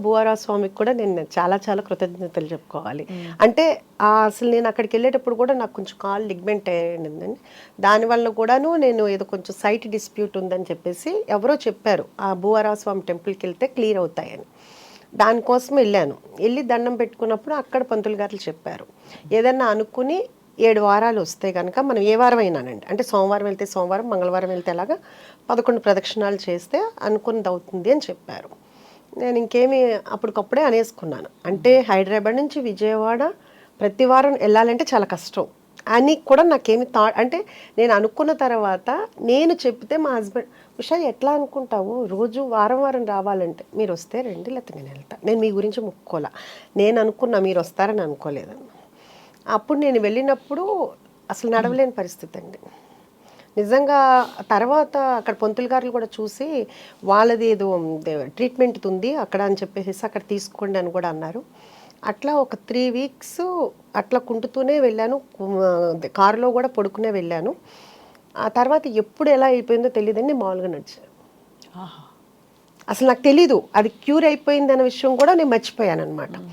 భూవరా స్వామికి కూడా నేను చాలా చాలా కృతజ్ఞతలు చెప్పుకోవాలి. అంటే అసలు నేను అక్కడికి వెళ్ళేటప్పుడు కూడా నాకు కొంచెం కాల్ లిగ్మెంట్ అయ్యిందండి. దానివల్ల కూడాను నేను ఏదో కొంచెం సైట్ డిస్ప్యూట్ ఉందని చెప్పేసి ఎవరో చెప్పారు, ఆ భూవరా స్వామి టెంపుల్కి వెళ్తే క్లియర్ అవుతాయని. దానికోసం వెళ్ళాను. వెళ్ళి దండం పెట్టుకున్నప్పుడు అక్కడ పంతులు గారు చెప్పారు, ఏదన్నా అనుకుని 7 వారాలు వస్తే కనుక మనం ఏ వారం అయినానండి, అంటే సోమవారం వెళ్తే సోమవారం, మంగళవారం వెళ్తే అలాగా 11 ప్రదక్షిణాలు చేస్తే అనుకున్నది అవుతుంది అని చెప్పారు. నేను ఇంకేమి అప్పటికప్పుడే అనేసుకున్నాను. అంటే హైదరాబాద్ నుంచి విజయవాడ ప్రతి వారం వెళ్ళాలంటే చాలా కష్టం అని కూడా నాకేమి అంటే నేను అనుకున్న తర్వాత నేను చెప్తే మా హస్బెండ్, ఉషా ఎట్లా అనుకుంటావు, రోజు వారం వారం రావాలంటే, మీరు వస్తే రండి లేకపోతే నేను వెళ్తాను, నేను మీ గురించి ముక్కోలా, నేను అనుకున్నా మీరు వస్తారని అనుకోలేదన్న. అప్పుడు నేను వెళ్ళినప్పుడు అసలు నడవలేని పరిస్థితి అండి నిజంగా. తర్వాత అక్కడ పంతులు గారులు కూడా చూసి వాళ్ళది ఏదో ట్రీట్మెంట్ ఉంది అక్కడ అని చెప్పేసి అక్కడ తీసుకోండి అని కూడా అన్నారు. అట్లా ఒక 3 వీక్స్ అట్లా కుంటుతూనే వెళ్ళాను. కారులో కూడా పడుకునే వెళ్ళాను. ఆ తర్వాత ఎప్పుడు ఎలా అయిపోయిందో తెలియదండి, మామూలుగా నడిచాను. అసలు నాకు తెలీదు అది క్యూర్ అయిపోయింది అనే విషయం కూడా నేను మర్చిపోయాను అనమాట.